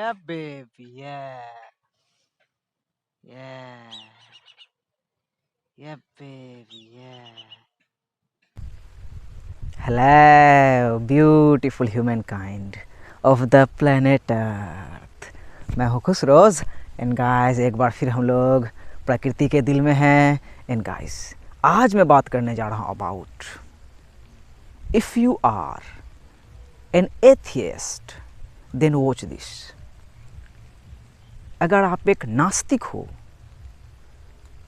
Yeah, baby. Yeah. Yeah. Yeah, baby. Yeah. Hello, beautiful humankind of the planet Earth. मैं हूँ खुश रोज़ and guys एक बार फिर हम लोग प्रकृति के दिल में हैं एंड गाइस आज मैं बात करने जा रहा हूँ about if you are an atheist then watch this. अगर आप एक नास्तिक हो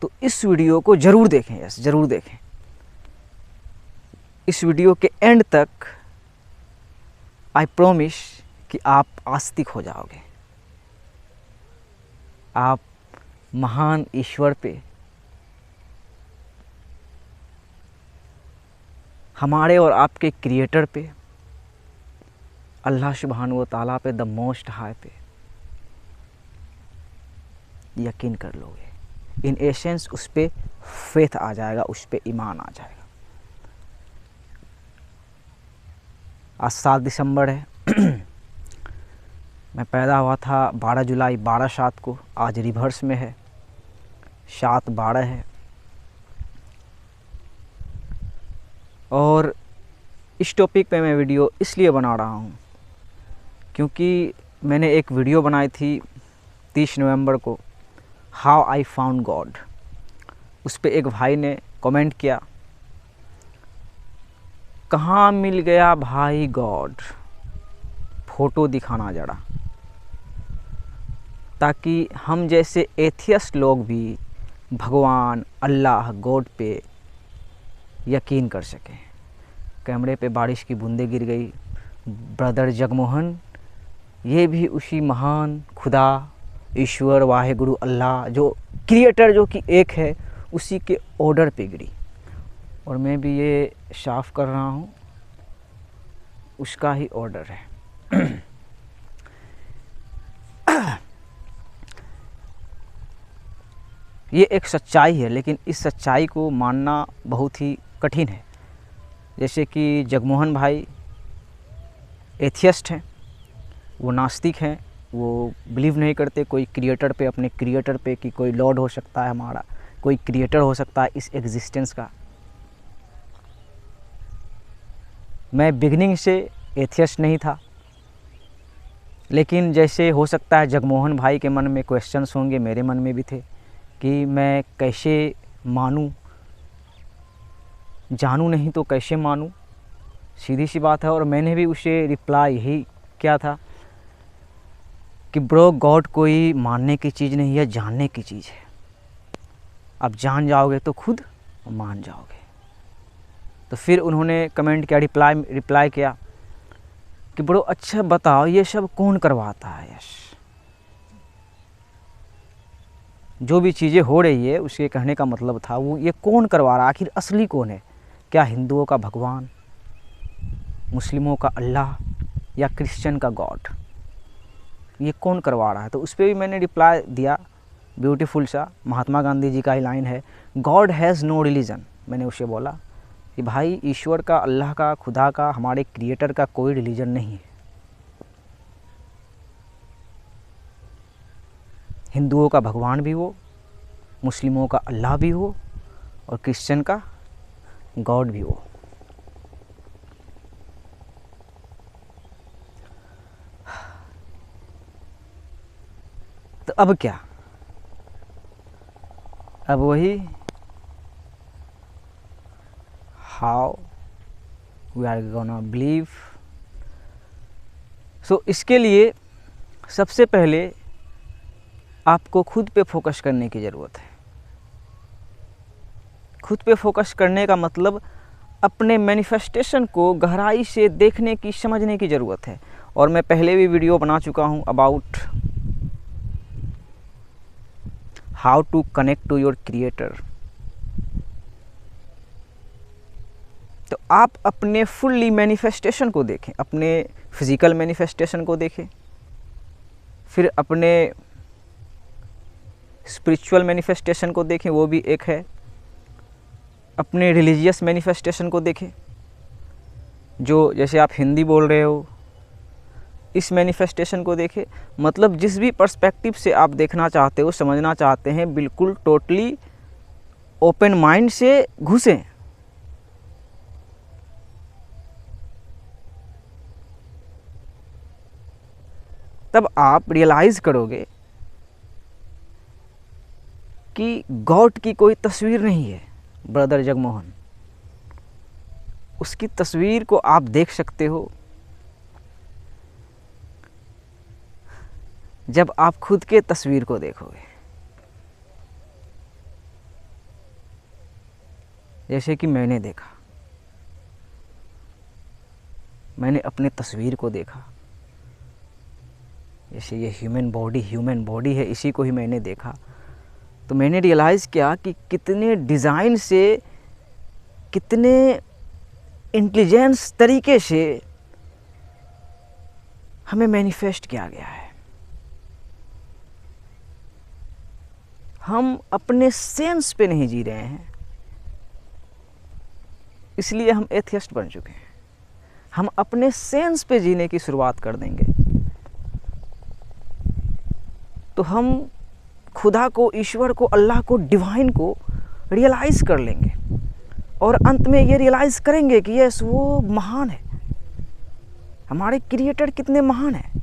तो इस वीडियो को ज़रूर देखें। यस, ज़रूर देखें। इस वीडियो के एंड तक आई प्रॉमिस कि आप आस्तिक हो जाओगे। आप महान ईश्वर पे, हमारे और आपके क्रिएटर पे, अल्लाह सुब्हानहू व तआला पे, द मोस्ट हाई पे यकीन कर लोगे। इन एसेंस उस पे फेथ आ जाएगा, उस पे ईमान आ जाएगा। आज 7 दिसंबर है। मैं पैदा हुआ था 12 जुलाई 12/7 को। आज रिवर्स में है, 7/12 है। और इस टॉपिक पे मैं वीडियो इसलिए बना रहा हूँ क्योंकि मैंने एक वीडियो बनाई थी 30 नवंबर को, हाउ आई फाउंड गॉड। उस पे एक भाई ने कमेंट किया, कहाँ मिल गया भाई गॉड, फ़ोटो दिखाना जरा, ताकि हम जैसे एथियस्ट लोग भी भगवान, अल्लाह, गॉड पे यकीन कर सकें। कैमरे पे बारिश की बूंदें गिर गई। ब्रदर जगमोहन, ये भी उसी महान खुदा, ईश्वर, वाहेगुरु, अल्लाह, जो क्रिएटर, जो कि एक है, उसी के ऑर्डर पे गिरी। और मैं भी ये साफ कर रहा हूँ, उसका ही ऑर्डर है। ये एक सच्चाई है, लेकिन इस सच्चाई को मानना बहुत ही कठिन है। जैसे कि जगमोहन भाई एथियस्ट हैं, वो नास्तिक हैं, वो बिलीव नहीं करते कोई क्रिएटर पे, अपने क्रिएटर पे, कि कोई लॉर्ड हो सकता है हमारा, कोई क्रिएटर हो सकता है इस एग्जिस्टेंस का। मैं बिगनिंग से एथियस्ट नहीं था, लेकिन जैसे हो सकता है जगमोहन भाई के मन में क्वेश्चंस होंगे, मेरे मन में भी थे कि मैं कैसे मानूं, जानूं नहीं तो कैसे मानूं, सीधी सी बात है। और मैंने भी उसे रिप्लाई यही किया था कि ब्रो, गॉड कोई मानने की चीज़ नहीं है, जानने की चीज़ है। आप जान जाओगे तो खुद मान जाओगे। तो फिर उन्होंने कमेंट किया, रिप्लाई किया कि ब्रो अच्छा बताओ ये सब कौन करवाता है। यस, जो भी चीज़ें हो रही है उसके कहने का मतलब था वो ये कौन करवा रहा है, आखिर असली कौन है? क्या हिंदुओं का भगवान, मुस्लिमों का अल्लाह, या क्रिश्चियन का गॉड? ये कौन करवा रहा है? तो उस पर भी मैंने रिप्लाई दिया, ब्यूटीफुल सा। महात्मा गांधी जी का ही लाइन है, गॉड हैज़ नो रिलीजन। मैंने उसे बोला कि भाई ईश्वर का, अल्लाह का, खुदा का, हमारे क्रिएटर का कोई रिलीजन नहीं है। हिंदुओं का भगवान भी हो, मुस्लिमों का अल्लाह भी हो, और क्रिश्चियन का गॉड भी हो। तो अब क्या? अब वही how we are gonna believe. So इसके लिए सबसे पहले आपको खुद पे फोकस करने की ज़रूरत है। खुद पे फोकस करने का मतलब अपने मैनिफेस्टेशन को गहराई से देखने की, समझने की ज़रूरत है। और मैं पहले भी वीडियो बना चुका हूँ about how to connect to your creator. तो आप अपने फुल्ली मैनिफेस्टेशन को देखें, अपने फिज़िकल मैनिफेस्टेशन को देखें, फिर अपने स्पिरिचुअल मैनिफेस्टेशन को देखें, वो भी एक है, अपने रिलीजियस मैनिफेस्टेशन को देखें, जो जैसे आप हिंदी बोल रहे हो, इस मैनिफेस्टेशन को देखें, मतलब जिस भी पर्सपेक्टिव से आप देखना चाहते हो, समझना चाहते हैं, बिल्कुल टोटली ओपन माइंड से घुसें। तब आप रियलाइज़ करोगे कि गॉड की कोई तस्वीर नहीं है ब्रदर जगमोहन। उसकी तस्वीर को आप देख सकते हो जब आप खुद के तस्वीर को देखोगे। जैसे कि मैंने देखा, मैंने अपने तस्वीर को देखा। जैसे ये ह्यूमन बॉडी है, इसी को ही मैंने देखा। तो मैंने रियलाइज़ किया कि कितने डिज़ाइन से, कितने इंटेलिजेंस तरीके से हमें मैनिफेस्ट किया गया है। हम अपने सेंस पे नहीं जी रहे हैं, इसलिए हम एथियस्ट बन चुके हैं। हम अपने सेंस पे जीने की शुरुआत कर देंगे तो हम खुदा को, ईश्वर को, अल्लाह को, डिवाइन को रियलाइज़ कर लेंगे और अंत में ये रियलाइज़ करेंगे कि यस, वो महान है, हमारे क्रिएटर कितने महान हैं।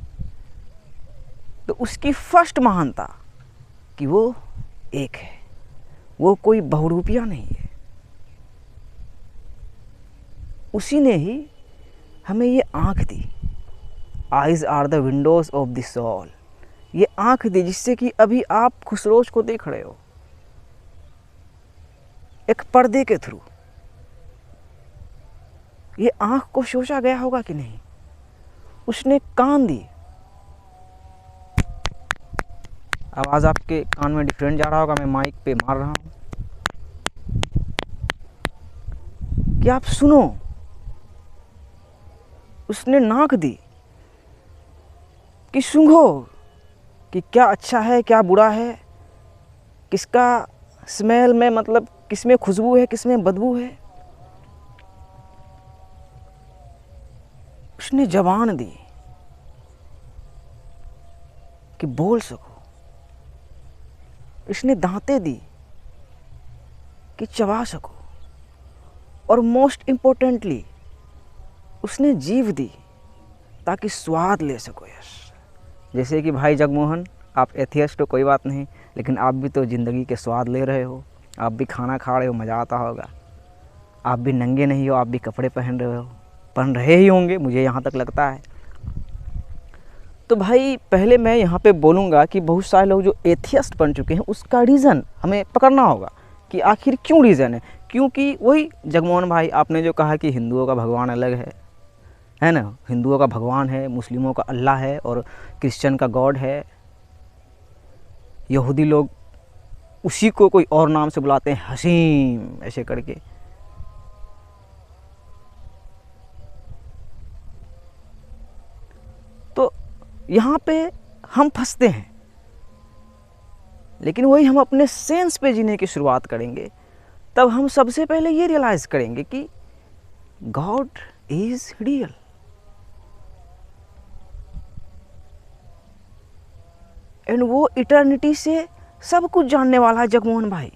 तो उसकी फर्स्ट महानता कि वो एक है, वो कोई बहुरूपिया नहीं है। उसी ने ही हमें ये आँख दी। Eyes are the windows of the soul. ये आँख दी जिससे कि अभी आप खुसरोश को देख रहे हो, एक पर्दे के थ्रू। ये आँख को सोचा गया होगा कि नहीं। उसने कान दी। आवाज़ आपके कान में डिफरेंट जा रहा होगा, मैं माइक पे मार रहा हूँ कि आप सुनो। उसने नाक दी कि सूंघो कि क्या अच्छा है, क्या बुरा है, किसका स्मेल में, मतलब किसमें खुशबू है, किसमें बदबू है। उसने ज़बान दी कि बोल सको। इसने दांतें दी कि चबा सको। और मोस्ट इम्पोर्टेंटली उसने जीभ दी ताकि स्वाद ले सको। यस, जैसे कि भाई जगमोहन, आप एथियस्ट हो कोई बात नहीं, लेकिन आप भी तो ज़िंदगी के स्वाद ले रहे हो। आप भी खाना खा रहे हो, मज़ा आता होगा। आप भी नंगे नहीं हो, आप भी कपड़े पहन रहे ही होंगे, मुझे यहाँ तक लगता है। तो भाई पहले मैं यहाँ पे बोलूँगा कि बहुत सारे लोग जो एथियस्ट बन चुके हैं उसका रीज़न हमें पकड़ना होगा कि आखिर क्यों रीज़न है। क्योंकि वही जगमोहन भाई, आपने जो कहा कि हिंदुओं का भगवान अलग है ना। हिंदुओं का भगवान है, मुस्लिमों का अल्लाह है और क्रिश्चियन का गॉड है। यहूदी लोग उसी को कोई और नाम से बुलाते हैं, हसीम ऐसे करके। तो यहाँ पे हम फंसते हैं। लेकिन वही हम अपने सेंस पे जीने की शुरुआत करेंगे, तब हम सबसे पहले ये रियलाइज़ करेंगे कि गॉड इज़ रियल। एंड वो इटर्निटी से सब कुछ जानने वाला है। जगमोहन भाई,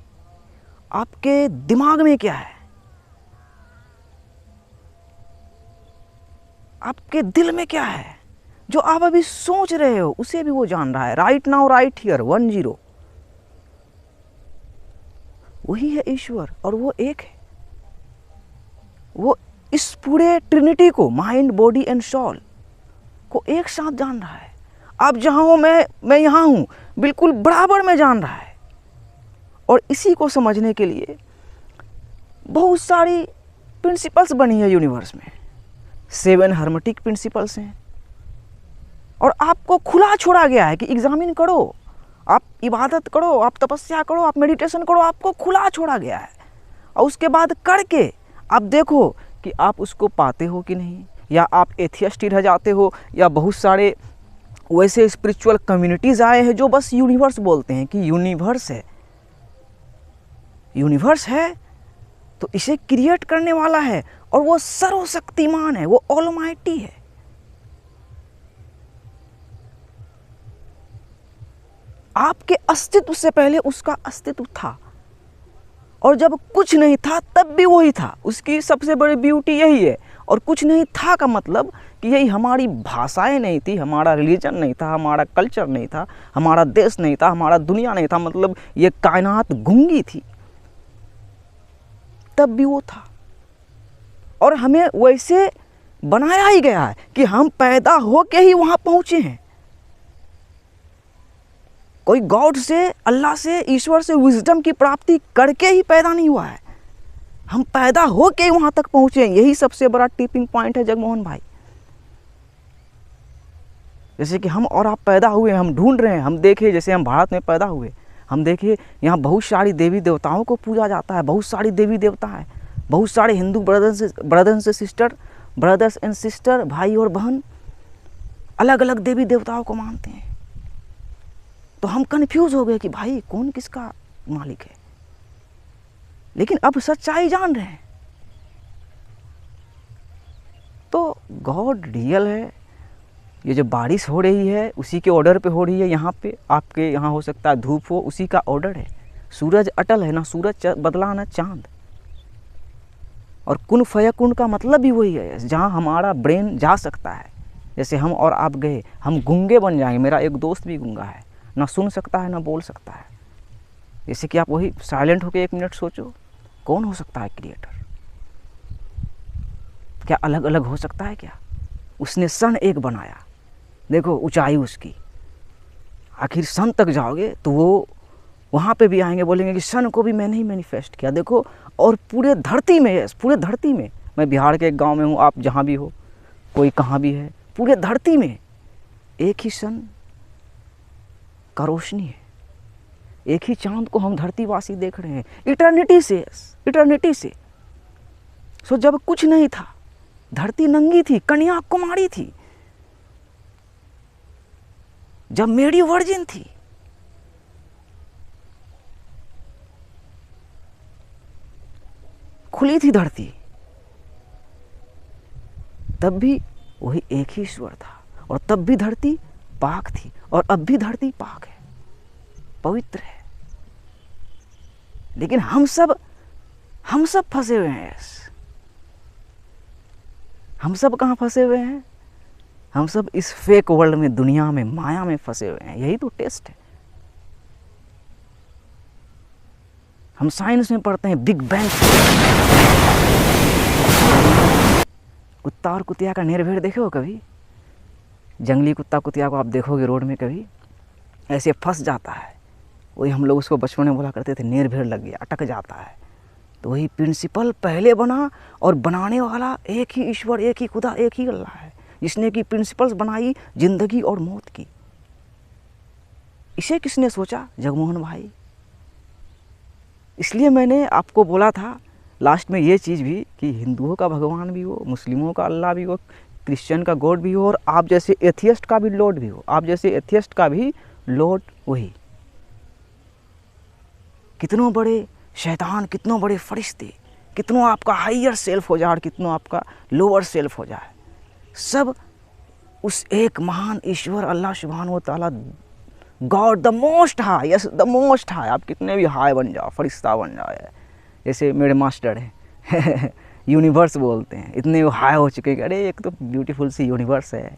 आपके दिमाग में क्या है, आपके दिल में क्या है, जो आप अभी सोच रहे हो उसे भी वो जान रहा है। Right now, right here, 10। वही है ईश्वर और वो एक है। वो इस पूरे ट्रिनिटी को, माइंड, बॉडी एंड सोल को एक साथ जान रहा है। आप जहाँ हो, मैं यहाँ हूँ, बिल्कुल बराबर में जान रहा है। और इसी को समझने के लिए बहुत सारी प्रिंसिपल्स बनी है यूनिवर्स में। 7 हर्मेटिक प्रिंसिपल्स हैं और आपको खुला छोड़ा गया है कि एग्जामिन करो, आप इबादत करो, आप तपस्या करो, आप मेडिटेशन करो। आपको खुला छोड़ा गया है और उसके बाद करके आप देखो कि आप उसको पाते हो कि नहीं, या आप एथियस्ट ही रह जाते हो। या बहुत सारे वैसे स्पिरिचुअल कम्युनिटीज़ आए हैं जो बस यूनिवर्स बोलते हैं कि यूनिवर्स है। यूनिवर्स है तो इसे क्रिएट करने वाला है और वो सर्वशक्तिमान है, वो ऑलमाइटी है। आपके अस्तित्व से पहले उसका अस्तित्व था, और जब कुछ नहीं था तब भी वही था। उसकी सबसे बड़ी ब्यूटी यही है। और कुछ नहीं था का मतलब कि यही हमारी भाषाएं नहीं थी, हमारा रिलीजन नहीं था, हमारा कल्चर नहीं था, हमारा देश नहीं था, हमारा दुनिया नहीं था, मतलब ये कायनात गूंगी थी, तब भी वो था। और हमें वैसे बनाया ही गया है कि हम पैदा होके ही वहाँ पहुँचे हैं। कोई गॉड से, अल्लाह से, ईश्वर से विजडम की प्राप्ति करके ही पैदा नहीं हुआ है, हम पैदा होके ही वहाँ तक पहुँचे हैं। यही सबसे बड़ा टिपिंग पॉइंट है जगमोहन भाई। जैसे कि हम और आप पैदा हुए, हम ढूंढ रहे हैं, हम देखे जैसे हम भारत में पैदा हुए, हम देखिए यहाँ बहुत सारी देवी देवताओं को पूजा जाता है, बहुत सारी देवी देवता है, बहुत सारे हिंदू ब्रदर्स एंड सिस्टर, भाई और बहन अलग अलग देवी देवताओं को मानते हैं। तो हम कंफ्यूज हो गए कि भाई कौन किसका मालिक है। लेकिन अब सच्चाई जान रहे हैं, तो गॉड रियल है। ये जो बारिश हो रही है उसी के ऑर्डर पे हो रही है। यहाँ पे आपके यहाँ हो सकता है धूप हो, उसी का ऑर्डर है। सूरज अटल है, ना सूरज बदला ना चांद। और कुन फयकुन का मतलब भी वही है, जहाँ हमारा ब्रेन जा सकता है। जैसे हम और आप गए, हम गूंगे बन जाएंगे। मेरा एक दोस्त भी गूंगा है, ना सुन सकता है ना बोल सकता है। जैसे कि आप वही साइलेंट होकर 1 मिनट सोचो, कौन हो सकता है क्रिएटर? क्या अलग अलग हो सकता है क्या? उसने सन एक बनाया, देखो ऊंचाई उसकी। आखिर सन तक जाओगे तो वो वहाँ पे भी आएंगे, बोलेंगे कि सन को भी मैंने ही मैनिफेस्ट किया, देखो। और पूरे धरती में, पूरे धरती में, मैं बिहार के एक गांव में हूँ, आप जहाँ भी हो, कोई कहाँ भी है, पूरे धरती में एक ही सन का रोशनी है, एक ही चांद को हम धरतीवासी देख रहे हैं इटर्निटी से। सो जब कुछ नहीं था, धरती नंगी थी, कन्याकुमारी थी, जब मेरी वर्जिन थी, खुली थी धरती, तब भी वही एक ही ईश्वर था। और तब भी धरती पाक थी, और अब भी धरती पाक है, पवित्र है। लेकिन हम सब फंसे हुए हैं। हम सब कहाँ फंसे हुए हैं? हम सब इस फेक वर्ल्ड में, दुनिया में, माया में फंसे हुए हैं। यही तो टेस्ट है। हम साइंस में पढ़ते हैं बिग बैंग। कुत्ता और कुतिया का नेरभेड़ देखे हो कभी? जंगली कुत्ता कुतिया को आप देखोगे रोड में, कभी ऐसे फंस जाता है। वही हम लोग उसको बचपन में बोला करते थे, नेरभेड़ लग गया, अटक जाता है। तो वही प्रिंसिपल पहले बना, और बनाने वाला एक ही ईश्वर, एक ही खुदा, एक ही अल्लाह है, जिसने की प्रिंसिपल्स बनाई जिंदगी और मौत की। इसे किसने सोचा? जगमोहन भाई। इसलिए मैंने आपको बोला था लास्ट में ये चीज़ भी, कि हिंदुओं का भगवान भी हो, मुस्लिमों का अल्लाह भी हो, क्रिश्चियन का गॉड भी हो, और आप जैसे एथियस्ट का भी लॉर्ड भी हो। आप जैसे एथियस्ट का भी लॉर्ड वही। कितनों बड़े शैतान, कितनों बड़े फरिश्ते, कितनों आपका हाइयर सेल्फ हो जाए और कितनों आपका लोअर सेल्फ हो जाए, सब उस एक महान ईश्वर अल्लाह सुब्हानहू व तआला, God the most high. Yes, the most high. आप कितने भी हाई बन जाओ, फरिश्ता बन जाओ, जैसे मेरे मास्टर हैं यूनिवर्स बोलते हैं, इतने वो हाई हो चुके हैं, अरे एक तो ब्यूटीफुल सी यूनिवर्स है।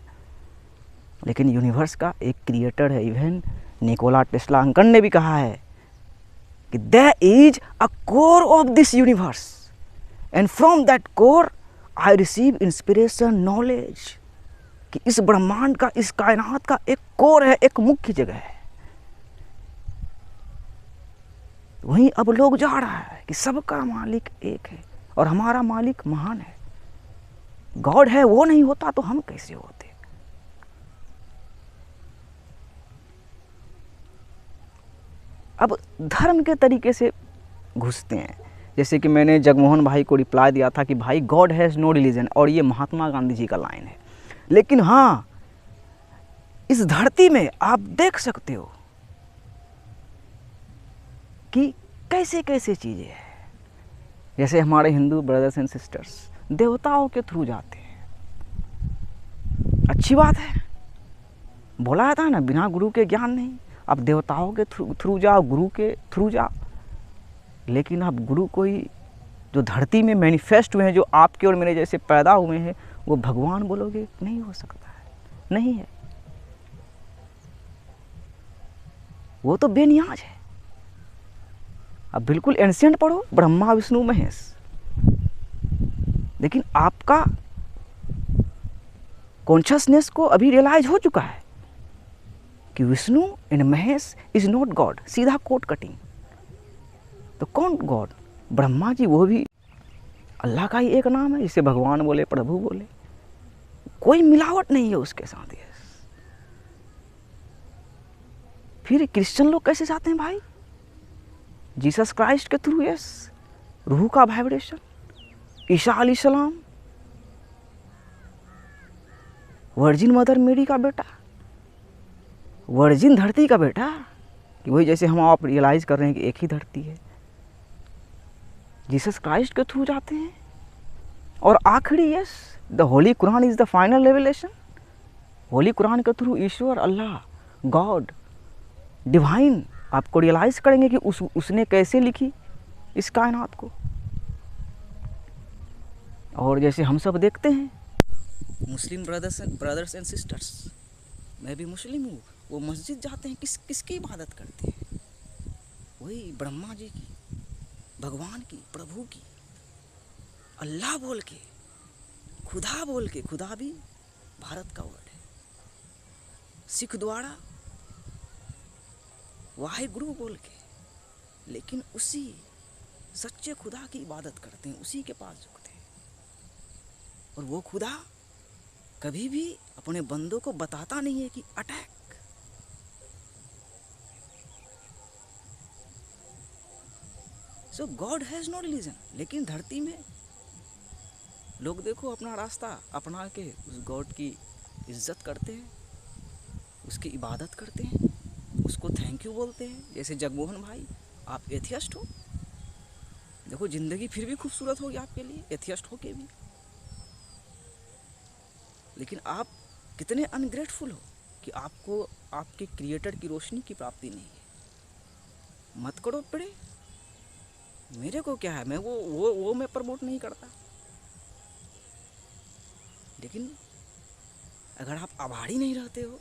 लेकिन यूनिवर्स का एक क्रिएटर है। इवन निकोला टेस्ला अंकल ने भी कहा है कि there is a core of this universe, and from that core I receive inspiration, knowledge. कि इस ब्रह्मांड का, इस कायनात का एक कोर है, एक मुख्य जगह है। वहीं अब लोग जा रहा है कि सबका मालिक एक है, और हमारा मालिक महान है। गॉड है, वो नहीं होता तो हम कैसे होते? अब धर्म के तरीके से घुसते हैं। जैसे कि मैंने जगमोहन भाई को रिप्लाई दिया था कि भाई गॉड हैज़ नो रिलीजन, और ये महात्मा गांधी जी का लाइन है। लेकिन हाँ, इस धरती में आप देख सकते हो कि कैसे कैसे चीज़ें हैं। जैसे हमारे हिंदू ब्रदर्स एंड सिस्टर्स देवताओं के थ्रू जाते हैं, अच्छी बात है। बोला था ना, बिना गुरु के ज्ञान नहीं। आप देवताओं के थ्रू जाओ, गुरु के थ्रू जाओ, लेकिन आप गुरु को ही जो धरती में मैनिफेस्ट हुए हैं, जो आपके और मेरे जैसे पैदा हुए हैं, वो भगवान बोलोगे नहीं हो सकता है, नहीं है, वो तो बेनियाज है। अब बिल्कुल एंशिएंट पढ़ो, ब्रह्मा विष्णु महेश, लेकिन आपका कॉन्शियसनेस को अभी रियलाइज हो चुका है कि Vishnu and Mahesh is not God, सीधा कोट कटिंग। तो कौन गॉड? ब्रह्मा जी, वो भी अल्लाह का ही एक नाम है, जिसे भगवान बोले, प्रभु बोले, कोई मिलावट नहीं है उसके साथ। यस, फिर क्रिश्चियन लोग कैसे जाते हैं भाई? जीसस क्राइस्ट के थ्रू, यस, रूह का वाइब्रेशन, ईसा अलैहिस्सलाम, वर्जिन मदर मेरी का बेटा, वर्जिन धरती का बेटा, कि वही जैसे हम आप रियलाइज कर रहे हैं कि एक ही धरती है, जीसस क्राइस्ट के थ्रू जाते हैं। और आखिरी, yes, the Holi Quran is the final revelation, Holi Quran के थ्रू ईश्वर, अल्लाह, गॉड, डिवाइन आपको रियलाइज करेंगे कि उसने कैसे लिखी इस कायनात को। और जैसे हम सब देखते हैं मुस्लिम ब्रदर्स एंड सिस्टर्स, मैं भी मुस्लिम हूँ, वो मस्जिद जाते हैं, किसकी इबादत करते हैं? वही ब्रह्मा जी की, भगवान की, प्रभु की, अल्लाह बोल के, खुदा बोल के, खुदा भी भारत का वर्ड है, सिख द्वारा वाहिगुरु बोल के, लेकिन उसी सच्चे खुदा की इबादत करते हैं, उसी के पास झुकते हैं। और वो खुदा कभी भी अपने बंदों को बताता नहीं है कि attack. So God has no religion, लेकिन धरती में लोग देखो अपना रास्ता अपना के उस गॉड की इज्जत करते हैं, उसकी इबादत करते हैं, उसको थैंक यू बोलते हैं। जैसे जगमोहन भाई, आप एथियस्ट हो, देखो जिंदगी फिर भी खूबसूरत होगी आपके लिए एथियस्ट हो के भी, लेकिन आप कितने अनग्रेटफुल हो कि आपको आपके क्रिएटर की रोशनी की प्राप्ति नहीं है। मत करो पड़े, मेरे को क्या है, मैं वो मैं प्रमोट नहीं करता, लेकिन अगर आप आभारी नहीं रहते हो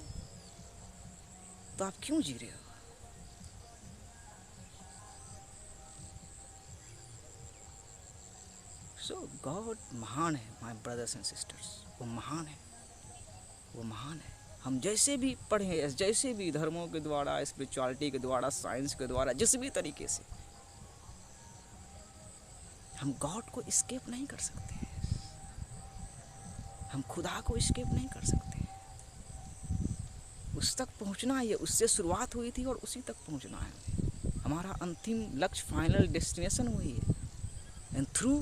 तो आप क्यों जी रहे हो? सो गॉड महान है माय ब्रदर्स एंड सिस्टर्स, वो महान है, वो महान है। हम जैसे भी पढ़ें, जैसे भी धर्मों के द्वारा, स्पिरिचुअलिटी के द्वारा, साइंस के द्वारा, जिस भी तरीके से, हम गॉड को एस्केप नहीं कर सकते, हम खुदा को एस्केप नहीं कर सकते। उस तक पहुंचना है, उससे शुरुआत हुई थी और उसी तक पहुंचना है। हमारा अंतिम लक्ष्य, फाइनल डेस्टिनेशन वही है। एंड थ्रू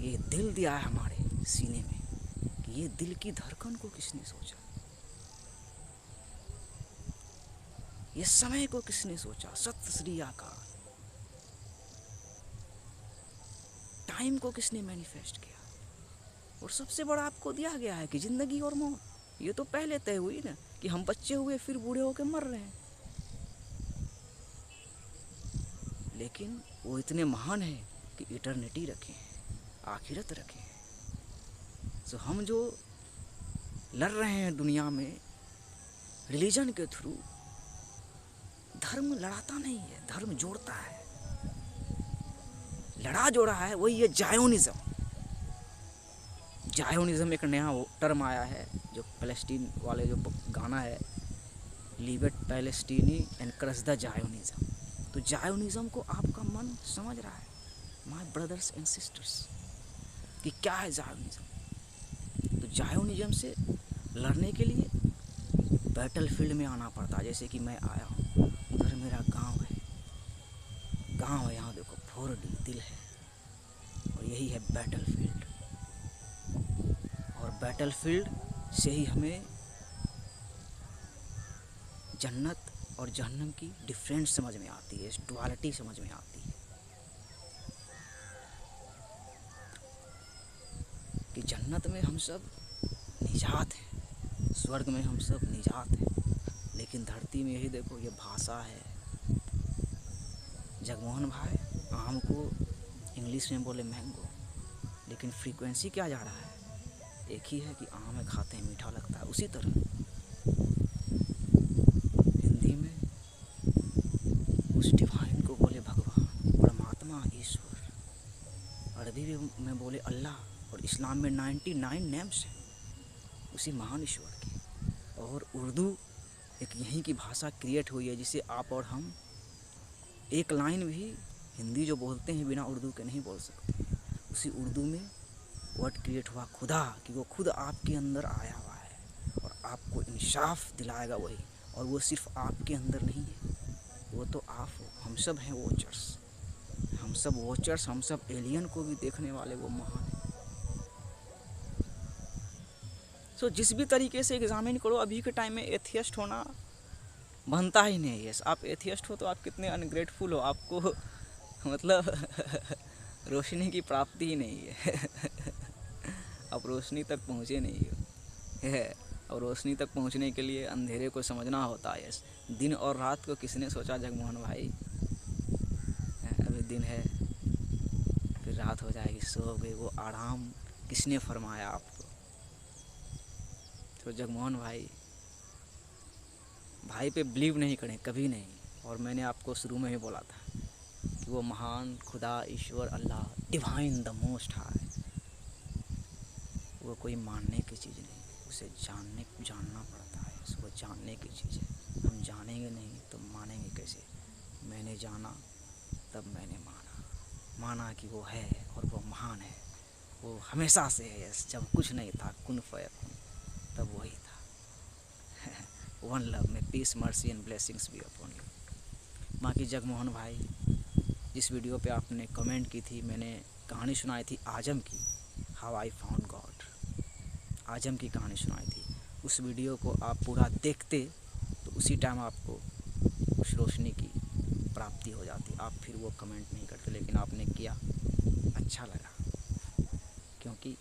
ये दिल दिया है हमारे सीने में कि ये दिल की धड़कन को किसने सोचा, ये समय को किसने सोचा, सत श्री अकाल, टाइम को किसने मैनिफेस्ट किया। और सबसे बड़ा आपको दिया गया है कि जिंदगी और मौत, ये तो पहले तय हुई ना, कि हम बच्चे हुए फिर बूढ़े होकर मर रहे हैं, लेकिन वो इतने महान है कि इटर्निटी रखे हैं, आखिरत रखे हैं। सो हम जो लड़ रहे हैं दुनिया में रिलीजन के थ्रू, धर्म लड़ाता नहीं है, धर्म जोड़ता है। लड़ा जो रहा है वही है जायोनिज्म। जायोनिज्म एक नया टर्म आया है, जो पैलेस्टीन वाले जो गाना है, leave it Palestine and crush the Zionism. तो जायोनिज्म को आपका मन समझ रहा है, माय ब्रदर्स एंड सिस्टर्स, कि क्या है जायोनिज्म। तो जायोनिज्म से लड़ने के लिए बैटल फील्ड में आना पड़ता है। जैसे कि मैं आया हूँ, उधर मेरा गांव है, यहाँ देखो 4D दिल है, और यही है बैटल फील्ड। और बैटल फील्ड से ही हमें जन्नत और जहन्नम की डिफरेंस समझ में आती है, डुअलिटी समझ में आती है, कि जन्नत में हम सब निजात हैं, स्वर्ग में हम सब निजात हैं, लेकिन धरती में यही देखो, ये भाषा है। जगमोहन भाई आम को इंग्लिश में बोले मैंगो, लेकिन फ्रीक्वेंसी क्या जा रहा है, एक ही है कि आम में खाते हैं मीठा लगता है। उसी तरह हिंदी में उस डिवाइन को बोले भगवान, परमात्मा, ईश्वर। अरबी में बोले अल्लाह, और इस्लाम में 99 नेम्स हैं उसी महान ईश्वर की। और उर्दू एक यहीं की भाषा क्रिएट हुई है, जिसे आप और हम एक लाइन भी हिंदी जो बोलते हैं बिना उर्दू के नहीं बोल सकते। उसी उर्दू में वर्ड क्रिएट हुआ खुदा, कि वो खुद आपके अंदर आया हुआ है और आपको इंसाफ दिलाएगा वही। और वो सिर्फ आपके अंदर नहीं है, वो तो आप हो, हम सब हैं वॉचर्स, हम सब वॉचर्स, हम सब एलियन को भी देखने वाले वो महान है। सो जिस भी तरीके से एग्जामिन करो, अभी के टाइम में एथियस्ट होना बनता ही नहीं है। आप एथियस्ट हो तो आप कितने अनग्रेटफुल हो, आपको मतलब रोशनी की प्राप्ति ही नहीं है। आप रोशनी तक पहुँचे नहीं हो है। और रोशनी तक पहुँचने के लिए अंधेरे को समझना होता है। दिन और रात को किसने सोचा जगमोहन भाई? अभी दिन है फिर रात हो जाएगी, सो गए, वो आराम किसने फरमाया आपको? तो जगमोहन भाई पे बिलीव नहीं करें कभी नहीं। और मैंने आपको शुरू में ही बोला था कि वो महान खुदा, ईश्वर, अल्लाह, डिवाइन, द मोस्ट हाई, वो कोई मानने की चीज़ नहीं, उसे जानना पड़ता है। उसको जानने की चीज़ है। हम जानेंगे नहीं तो मानेंगे कैसे? मैंने जाना तब मैंने माना कि वो है और वो महान है, वो हमेशा से है। जब कुछ नहीं था, कुन फयकुन, तब वही था। वन लव में peace, mercy and blessings be upon you. बाकी जगमोहन भाई, जिस वीडियो पे आपने कमेंट की थी, मैंने कहानी सुनाई थी आजम की, हाउ आई फाउंड गॉड, आजम की कहानी सुनाई थी। उस वीडियो को आप पूरा देखते तो उसी टाइम आपको उस रोशनी की प्राप्ति हो जाती। आप फिर वो कमेंट नहीं करते, लेकिन आपने किया, अच्छा लगा। क्योंकि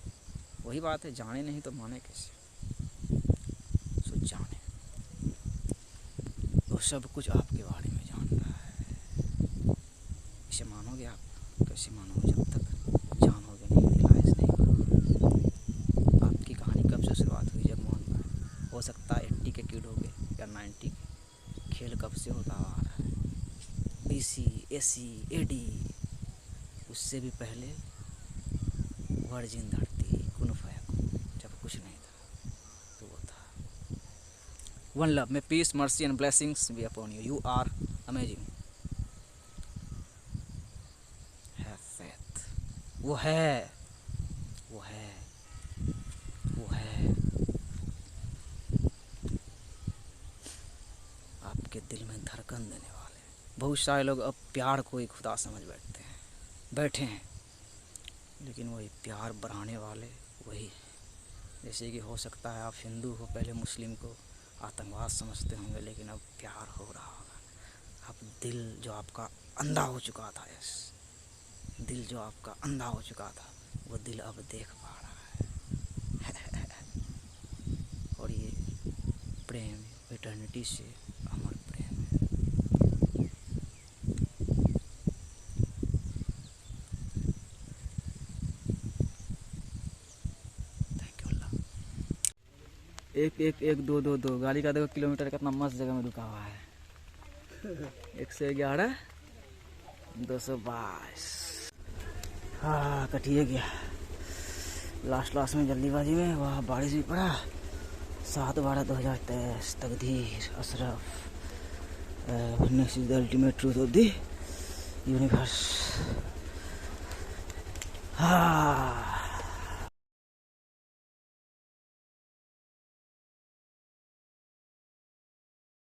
वही बात है, जाने नहीं तो माने कैसे? सो जाने, वो सब कुछ आपके बारे में जान रहा है। इसे मानोगे आप? कैसे मानोगे जब तक जानोगे नहीं, रियलाइज नहीं करोगे? आपकी कहानी कब से शुरुआत हुई जगमोहन भाई? हो सकता है 80 के किड हो गए या 90 के। खेल कब से होता आ रहा है? BC, AC, AD, उससे भी पहले वर्जिन धरती, कुन फयकुन, जब कुछ नहीं था तो वो था। वन लव में peace, mercy and blessings be upon you. You are amazing. Have faith. वो है, वो है, वो है। आपके दिल में धड़कन देने वाले। बहुत सारे लोग अब प्यार को ही खुदा समझ बैठे हैं, लेकिन वही प्यार बढ़ाने वाले वही। जैसे कि हो सकता है आप हिंदू हो, पहले मुस्लिम को आतंकवाद समझते होंगे, लेकिन अब प्यार हो रहा होगा। अब दिल जो आपका अंधा हो चुका था, दिल जो आपका अंधा हो चुका था, वो दिल अब देख पा रहा है। और ये प्रेम इटर्निटी से अमर प्रेम है। थैंक यू अल्लाह। एक 2 गाड़ी का देखो किलोमीटर कितना मस्त जगह में रुका हुआ है। 111 222। हाँ, कटिए गया लास्ट में जल्दीबाजी में। वह बारिश भी पड़ा। 7/12/2023 तकदीर Ashraf, next is the ultimate truth of the universe. हाँ।